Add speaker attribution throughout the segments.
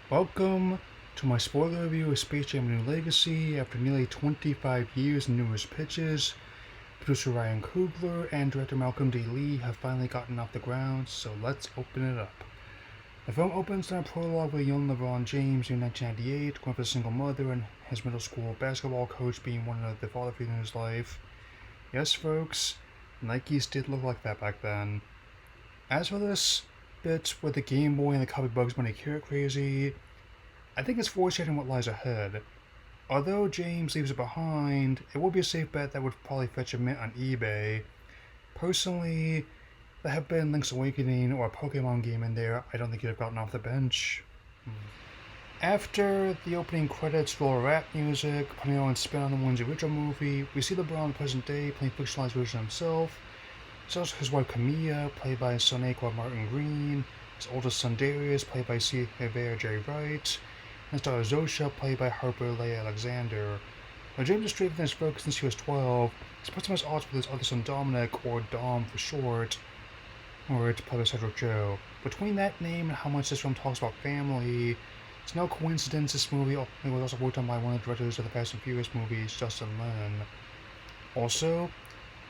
Speaker 1: Welcome to my spoiler review of Space Jam: New Legacy. After nearly 25 years and numerous pitches, producer Ryan Coogler and director Malcolm D. Lee have finally gotten off the ground, so let's open it up. The film opens on a prologue with young LeBron James in 1998, growing up with a single mother and his middle school basketball coach being one of the father figures in his life. Yes, folks, Nikes did look like that back then. As for this bit with the Game Boy and the copy Bugs Bunny carrot crazy, I think it's foreshadowing what lies ahead. Although James leaves it behind, it would be a safe bet that would probably fetch a mint on eBay. Personally, there have been Link's Awakening or a Pokemon game in there, I don't think you'd have gotten off the bench. After the opening credits roll rap music, putting on spin on the one's original movie, we see LeBron in the present day playing fictionalized version of himself. There's also his wife Camilla, played by son Aqua Martin Green, his oldest son Darius, played by C. Jerry Wright, and his daughter Zosha, played by Harper Leigh Alexander. Now, James has straight his focus since he was 12. He's put some of his odds with his other son Dominic, or Dom for short, or it's played by Cedric Joe. Between that name and how much this film talks about family, it's no coincidence this movie was also worked on by one of the directors of the Fast and Furious movies, Justin Lin. Also,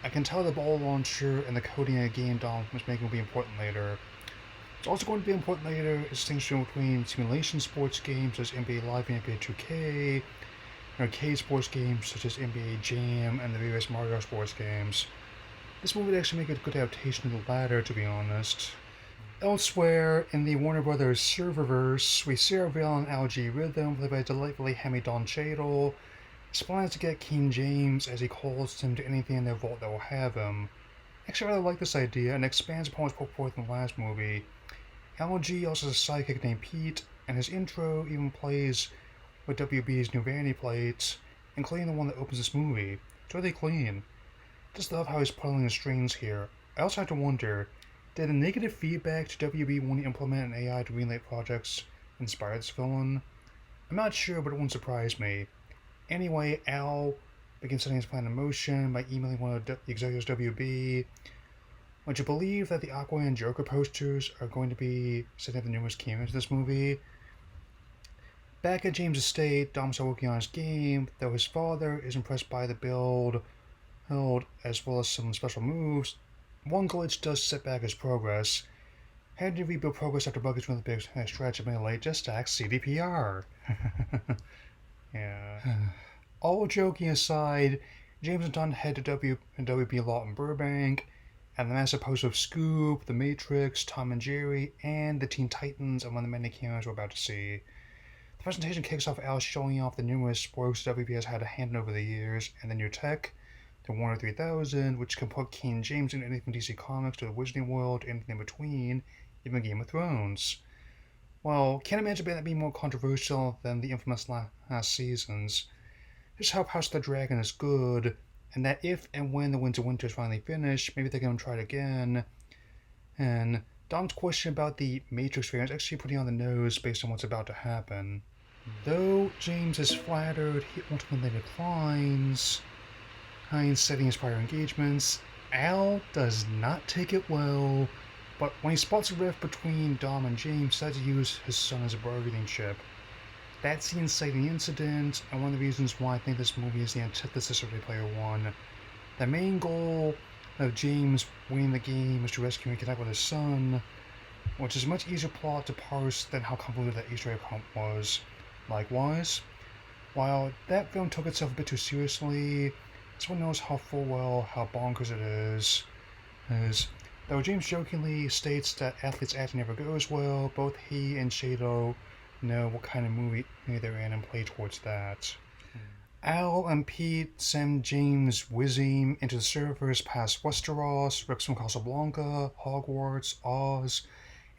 Speaker 1: I can tell the ball launcher and the coding in a game Dom was making will be important later. It's also going to be important later a distinction between simulation sports games such as NBA Live and NBA 2K, and arcade sports games such as NBA Jam and the various Mario sports games. This movie would actually make a good adaptation of the latter, to be honest. Elsewhere, in the Warner Brothers serververse, we see our villain Algae Rhythm, played by delightfully Hemi Don Cheadle. His plan is to get King James, as he calls him, to anything in their vault that will have him. Actually, I really like this idea, and expands upon what's put forth in the last movie. LG also has a sidekick named Pete, and his intro even plays with WB's new vanity plates, including the one that opens this movie. It's really clean. Just love how he's pulling the strings here. I also have to wonder, did the negative feedback to WB want to implement an AI to greenlight projects inspire this villain? I'm not sure, but it wouldn't surprise me. Anyway, Al begins setting his plan in motion by emailing one of the executives WB. Would you believe that the Aqua and Joker posters are going to be setting up the numerous cameos in this movie? Back at James' estate, Dom's still working on his game, though his father is impressed by the build, as well as some special moves. One glitch does set back his progress. How do you rebuild progress after buggers with a big stretch of late? Just stack CDPR. Yeah. All joking aside, James and Don head to WB Law in Burbank, and the massive poster of Scoop, The Matrix, Tom and Jerry, and the Teen Titans are one of the many cameos we're about to see. The presentation kicks off Al showing off the numerous works WB has had a hand in over the years, and the new tech, the Warner 3000, which can put King James in anything from DC Comics to the Wizarding World, anything in between, even Game of Thrones. Well, can't imagine that being more controversial than the infamous last seasons. Just how House of the Dragon is good, and that if and when the Winds of Winter is finally finished, maybe they can try it again. And Dom's question about the Matrix fans actually pretty on the nose based on what's about to happen. Though James is flattered, he ultimately declines. Hines setting his prior engagements. Al does not take it well, but when he spots a rift between Dom and James, decides to use his son as a bargaining chip. That's the inciting incident, and one of the reasons why I think this movie is the antithesis of Ready Player One. The main goal of James winning the game is to rescue and connect with his son, which is a much easier plot to parse than how convoluted that Easter egg hunt was. Likewise, while that film took itself a bit too seriously, someone knows how full well how bonkers it is. Though James jokingly states that athletes acting never goes well, both he and Shado know what kind of movie they're in and play towards that. Al and Pete send James whizzing into the servers past Westeros, rips from Casablanca, Hogwarts, Oz,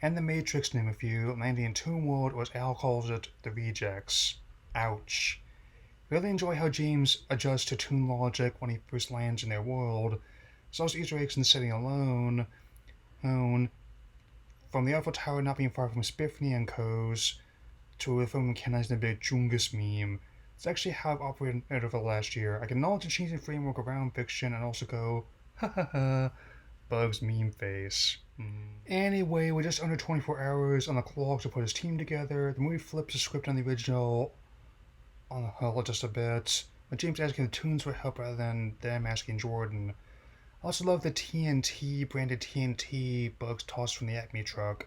Speaker 1: and the Matrix, to name a few, landing in Tomb World, or as Al calls it, the Rejects. Ouch. Really enjoy how James adjusts to toon logic when he first lands in their world, as well as Easter eggs in the setting alone. From the Eiffel Tower not being far from Spiffany and Co's, to a film recognizing the big Chungus meme. It's actually how I've operated over the last year. I can acknowledge the changing framework around fiction and also go, ha ha ha, Bug's meme face. Anyway, with just under 24 hours on the clock to put his team together, the movie flips the script on the original on the hull just a bit, with James asking the Tunes for help rather than them asking Jordan. I also love the TNT branded TNT Bugs tossed from the Acme truck.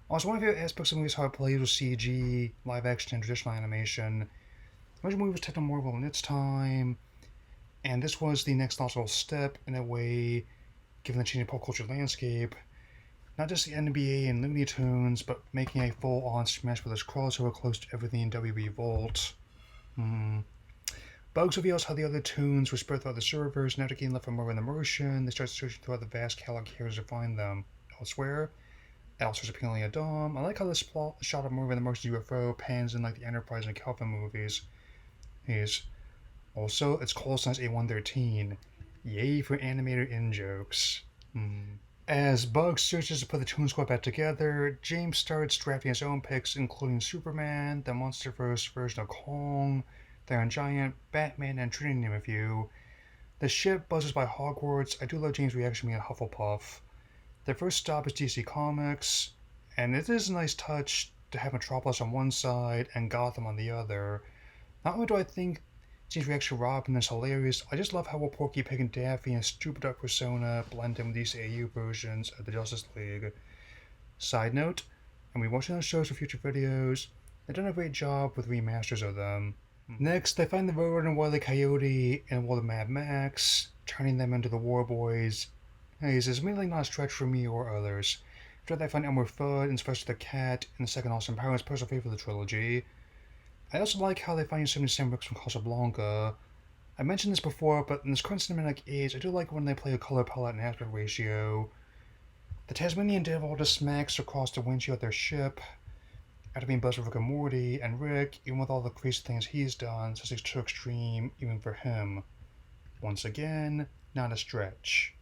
Speaker 1: Also, one of my favorite aspects of the movie is how it plays with CG, live action, and traditional animation. The original movie was taken more in its time, and this was the next logical step in a way, given the changing pop culture landscape. Not just the NBA and Looney Tunes, but making a full-on Smash Bros. Crossover close to everything in WWE Vault. Bugs reveals how the other tunes were spread throughout the servers, and after getting left for more in the motion, they start searching throughout the vast catalog of characters to find them. Elsewhere, Alistair's apparently a Dom. I like how this plot shot of more in the motion UFO pans in like the Enterprise and Calvin movies. Also, its call sign's A113. Yay for animator in-jokes. As Bugs searches to put the Toon Squad back together, James starts drafting his own picks, including Superman, the Monsterverse version of Kong, the Iron Giant, Batman, and Trinity, to name a few. The ship buzzes by Hogwarts. I do love James' reaction being a Hufflepuff. Their first stop is DC Comics, and it is a nice touch to have Metropolis on one side and Gotham on the other. Not only do I think James' reaction to Robin is hilarious, I just love how Porky Pig and Daffy and Stupid Duck Persona blend in with these AU versions of the Justice League. Side note, and we watching those shows for future videos, they've done a great job with remasters of them. Next, they find the Road and Wile E. Coyote and World of Mad Max, turning them into the War Boys. This is really not a stretch for me or others. After that, I find Elmer Fudd and Sylvester the Cat in the second Austin Powers personal favorite of the trilogy. I also like how they find Yosemite Sam Brooks from Casablanca. I mentioned this before, but in this current cinematic age, I do like when they play a color palette and aspect ratio. The Tasmanian Devil just smacks across the windshield of their ship after being buzzed with Rick and Morty, and Rick, even with all the crazy things he's done, says it's too extreme even for him. Once again, not a stretch.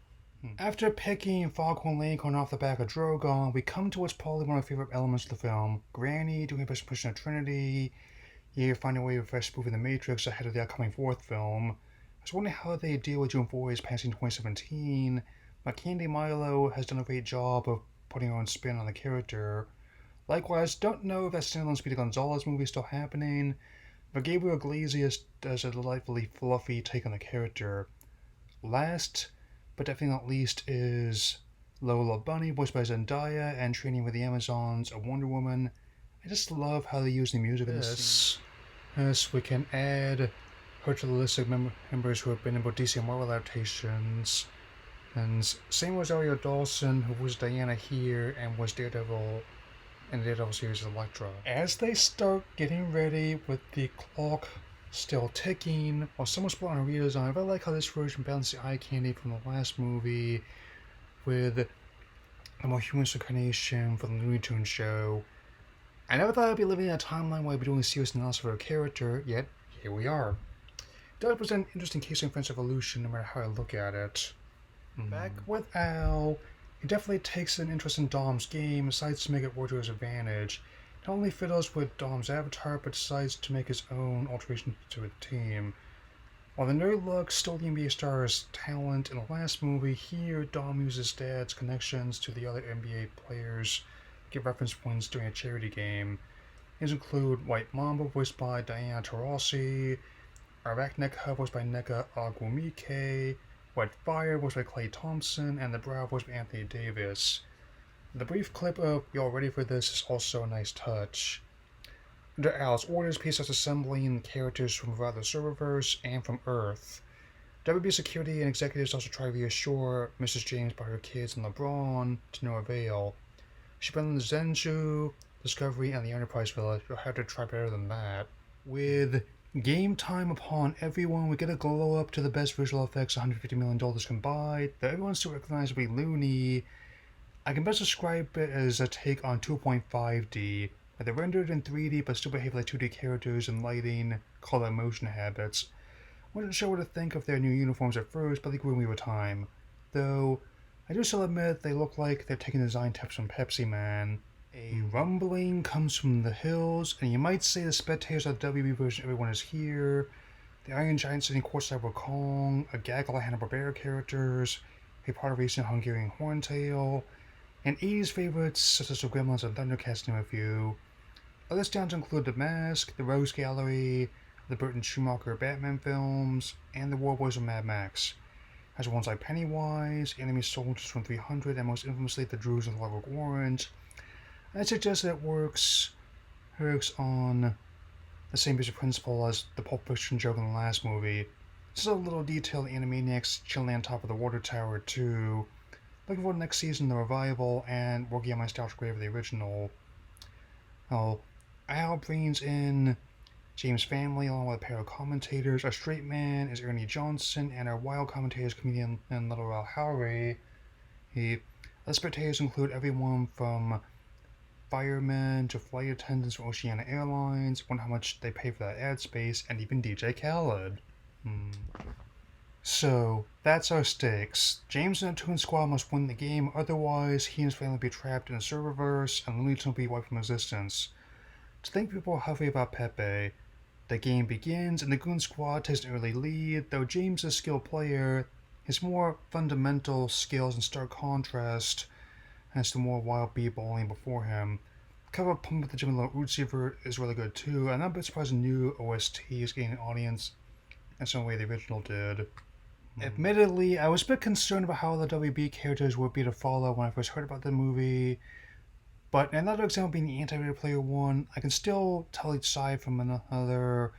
Speaker 1: After picking Foghorn Leghorn off the back of Drogon, we come to what's probably one of my favorite elements of the film. Granny doing a best pushing of Trinity, you're finding a way to fresh spoofing the Matrix ahead of the upcoming fourth film. I was wondering how they deal with June 4's passing 2017, but Candy Milo has done a great job of putting her own spin on the character. Likewise, don't know if that standalone Speedy Gonzalez movie is still happening, but Gabriel Iglesias does a delightfully fluffy take on the character. Last, but definitely not least, is Lola Bunny, voiced by Zendaya, and Training with the Amazons, a Wonder Woman. I just love how they use the music in this scene. Yes, we can add her to the list of members who have been in both DC and Marvel adaptations. And same with Rosario Dawson, who was Diana here and was Daredevil in the Daredevil series Elektra. As they start getting ready with the clock still ticking, while someone's put on a redesign, I like how this version balances the eye candy from the last movie with a more humorous incarnation from the Looney Tunes show. I never thought I'd be living in a timeline where I'd be doing a serious analysis of a character, yet here we are. It does present an interesting case of Friends evolution no matter how I look at it. Back with Al, he definitely takes an interest in Dom's game and decides to make it work to his advantage. Not only fiddles with Dom's avatar, but decides to make his own alterations to the team. While the nerd look stole the NBA star's talent in the last movie, here Dom uses Dad's connections to the other NBA players to get reference points during a charity game. These include White Mamba, voiced by Diana Taurasi, Arachnica, voiced by Neka Agumike, White Fire, voiced by Clay Thompson, and The Brow, voiced by Anthony Davis. The brief clip of "Y'all ready for this" is also a nice touch. Under Al's orders, P starts assembling characters from throughout the serververse and from Earth. WB security and executives also try to reassure Mrs. James about her kids and LeBron, to no avail. She abandons Zenju, Discovery, and the Enterprise Village. You'll have to try better than that. With game time upon everyone, we get a glow up to the best visual effects $150 million combined, though everyone's still recognizably loony. I can best describe it as a take on 2.5D, where they're rendered in 3D but still behave like 2D characters in lighting, color, and motion habits. I wasn't sure what to think of their new uniforms at first, but they grew me with time. Though, I do still admit they look like they're taking design tips from Pepsi Man. A rumbling comes from the hills, and you might say the spectators of the WB version Everyone Is Here, the Iron Giant sitting courtside with Kong, a gaggle of Hanna-Barbera characters, a part of recent Hungarian Horntail, and 80s favorites such as the Gremlins and Thundercats name a few. Other standouts include The Mask, The Rose Gallery, the Burton Schumacher Batman films, and the War Boys of Mad Max. Has ones like Pennywise, Enemy Soldiers from 300, and most infamously the Druids of the Clockwork Orange. I suggest that it works on the same basic principle as the Pulp Fiction joke in the last movie. Just a little detail the Animaniacs chilling on top of the water tower too. Looking for the next season, the revival, and working on my nostalgic grave of the original. Well, Al brings in James' family along with a pair of commentators. Our straight man is Ernie Johnson, and our wild commentator is comedian and Little Al Howry. The spectators include everyone from firemen to flight attendants from Oceania Airlines, wonder how much they pay for that ad space, and even DJ Khaled. So, that's our stakes. James and the Toon Squad must win the game, otherwise he and his family will be trapped in a serververse and Looney Tunes will be wiped from existence. To think people are huffy about Pepe, the game begins and the Goon Squad takes an early lead, though James is a skilled player, his more fundamental skills in stark contrast as to more wild b-balling before him. The cover of Pump with the Jimmy Little Uzi is really good too, and I'm a bit surprised the new OST is getting an audience in some way the original did. Admittedly, I was a bit concerned about how the WB characters would be to follow when I first heard about the movie, but another example being the anti-Ready Player One, I can still tell each side from another,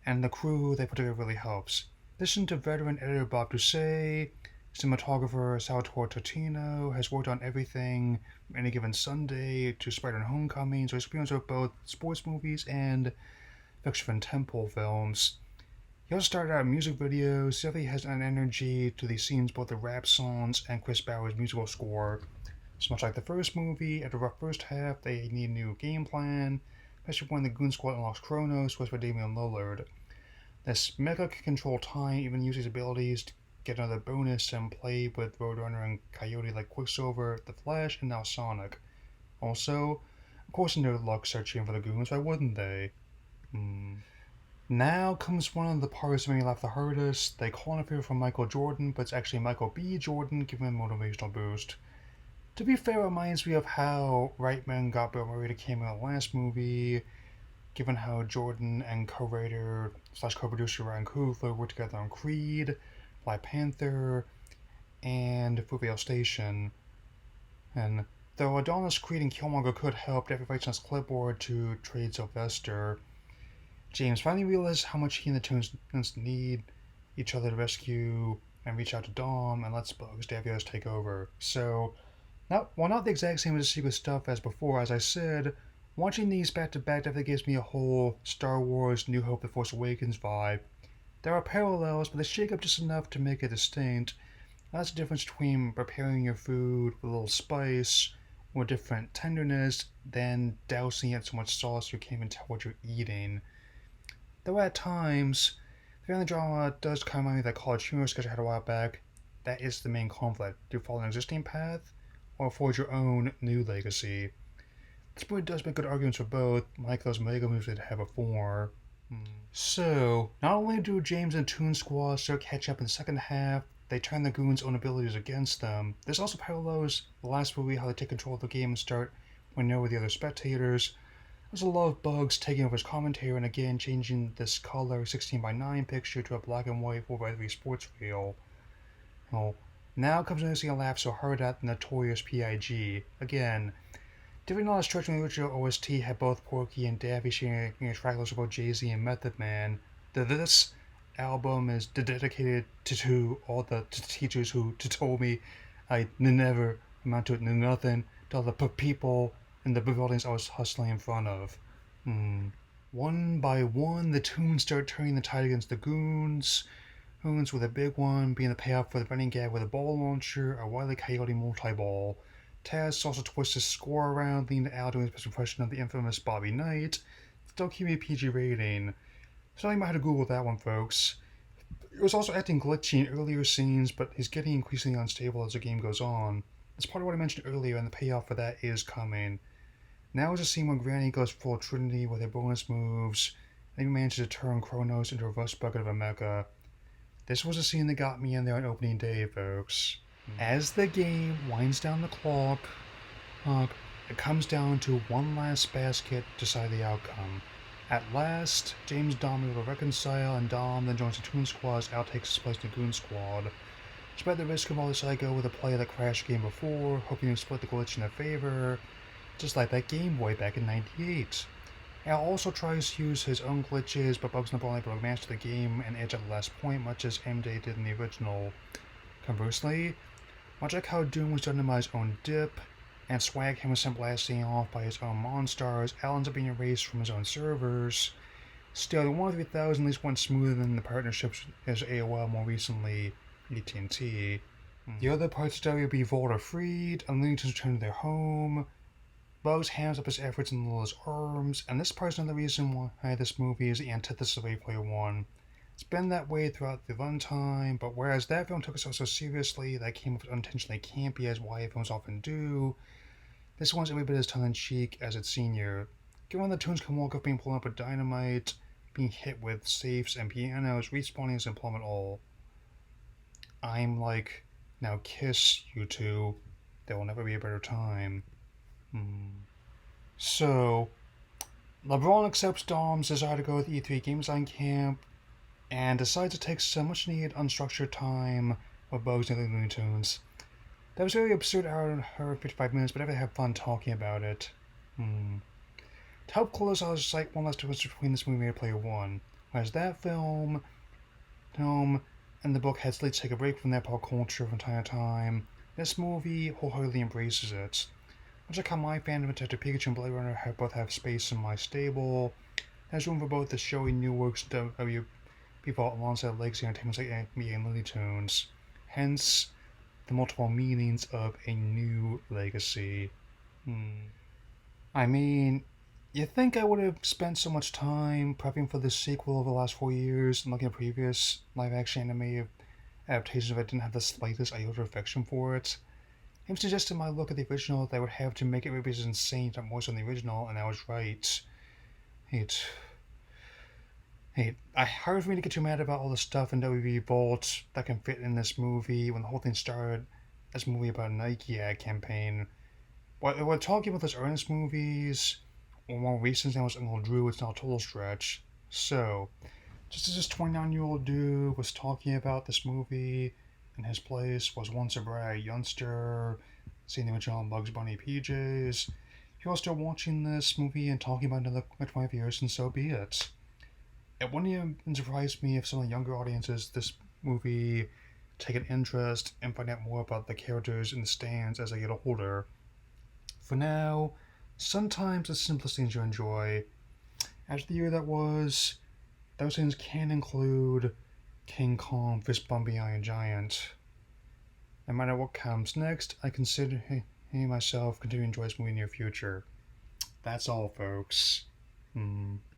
Speaker 1: and the crew they put together really helps. Listen to veteran editor Bob Doucet, cinematographer Salvatore Totino has worked on everything from Any Given Sunday to Spider-Man Homecoming, so he's experience with both sports movies and fiction temple films. He also started out in music videos. He definitely has an energy to these scenes, both the rap songs and Chris Bauer's musical score. So much like the first movie, after the rough first half, they need a new game plan, especially when the Goon Squad unlocks Chronos, voiced by Damian Lillard. This Mega can control time, even use his abilities to get another bonus and play with Roadrunner and Coyote like Quicksilver, The Flash, and now Sonic. Also, of course, no luck searching for the Goons, why wouldn't they? Now comes one of the parts that made me laugh the hardest. They call it from Michael Jordan, but it's actually Michael B. Jordan giving him a motivational boost. To be fair, it reminds me of how Reitman got Bill Murray to cameo in the last movie, given how Jordan and co-writer / co-producer Ryan Coogler worked together on Creed, Black Panther, and Fruitvale Station. And though Adonis, Creed, and Killmonger could help, Daffy fights on his clipboard to trade Sylvester. James finally realizes how much he and the Toons need each other to rescue and reach out to Dom and lets Bugs Davios take over. So, while not the exact same as the secret stuff as before, as I said, watching these back to back definitely gives me a whole Star Wars New Hope The Force Awakens vibe. There are parallels, but they shake up just enough to make it distinct. That's the difference between preparing your food with a little spice or different tenderness than dousing it in so much sauce you can't even tell what you're eating. Though at times, the family drama does kind of remind me of that college humor sketch I had a while back. That is the main conflict. Do you follow an existing path, or forge your own new legacy? This movie does make good arguments for both, like those mega movies they'd had before. So, not only do James and Toon Squad start catching up in the second half, they turn the Goons' own abilities against them. This also parallels the last movie, how they take control of the game and start winning over the other spectators. There's a lot of Bugs taking over his commentary and again changing this color 16:9 picture to a black and white 4:3 sports reel. Well, now comes noticing a laugh so hard at the notorious PIG. Again, different on a stretch when the original OST had both Porky and Daffy sharing a track list about Jay-Z and Method Man. This album is dedicated to all the teachers who told me I never amount to nothing, to all the people in the buildings I was hustling in front of. One by one, the Toons start turning the tide against the Goons. Goons with a big one being the payoff for the running gag with a ball launcher, a Wile E. Coyote multi-ball. Taz also twists his score around, leading to Al doing his best impression of the infamous Bobby Knight. Still keeping a PG rating. So you might have to Google that one, folks. It was also acting glitchy in earlier scenes, but he's getting increasingly unstable as the game goes on. That's part of what I mentioned earlier, and the payoff for that is coming. Now is a scene where Granny goes full Trinity with her bonus moves, and even manages to turn Kronos into a rust bucket of a mecha. This was a scene that got me in there on opening day, folks. As the game winds down the clock, uh, it comes down to one last basket to decide the outcome. At last, James Dom will reconcile, and Dom then joins the Toon Squad as Al takes his place in the Goon Squad. Despite the risk of all this, I go with a play that crashed the game before, hoping to split the glitch in their favor, just like that Game Boy back in '98. Al also tries to use his own glitches, but Bugs not able to master the game and edge at the last point, much as MJ did in the original. Conversely, much like how Doom was done by his own dip, and Swag Ham was sent blasting off by his own Monstars, Al ends up being erased from his own servers. Still, the 1-3000 at least went smoother than the partnerships as AOL, more recently AT&T. The other parts of WB Vault are freed, and Looney Tunes return to their home. Bugs hands up his efforts in Lola's arms, and this part's another reason why this movie is the antithesis of Ready Player One. It's been that way throughout the runtime, but whereas that film took itself so seriously that it came off unintentionally campy as YA films often do, this one's every bit as tongue-in-cheek as its senior. Given the tunes can walk up being blown up with dynamite, being hit with safes and pianos, respawning is implement all. I'm like, now kiss, you two. There will never be a better time. So, LeBron accepts Dom's desire to go to the E3 Game Design Camp and decides to take some much needed unstructured time with Bugs and the Looney Tunes. That was a very absurd hour and 55 minutes, but I never had fun talking about it. To help close, I'll just cite one last difference between this movie and Player One. Whereas that film and the book had to take a break from that pop culture from time to time, this movie wholeheartedly embraces it. Much like how my fandom of Detective Pikachu and Blade Runner both have space in my stable, there's room for both the showy new works of WB Vault alongside legacy entertainments like NBA and Looney Tunes. Hence, the multiple meanings of a new legacy. I mean, you think I would have spent so much time prepping for this sequel over the last 4 years and looking at previous live-action anime adaptations if I didn't have the slightest iota of affection for it? Him suggested my look at the original that I would have to make it maybe as insane to more than the original, and I was right. Hard for me to get too mad about all the stuff in WB Vault that can fit in this movie when the whole thing started as a movie about a Nike ad campaign. We're talking about those earnest movies, or more recent now was Uncle Drew, it's not a total stretch. So, just as this 29-year-old dude was talking about this movie in his place was once a bright youngster, seeing the original Bugs Bunny PJs, if you're still watching this movie and talking about another 25 years, and so be it. It wouldn't even surprise me if some of the younger audiences this movie take an interest and find out more about the characters in the stands as they get older. For now, sometimes the simplest things you enjoy. After the year that was, those things can include King Kong fist bumping Iron Giant. No matter what comes next, I consider myself continuing to enjoy this movie in the near future. That's all, folks.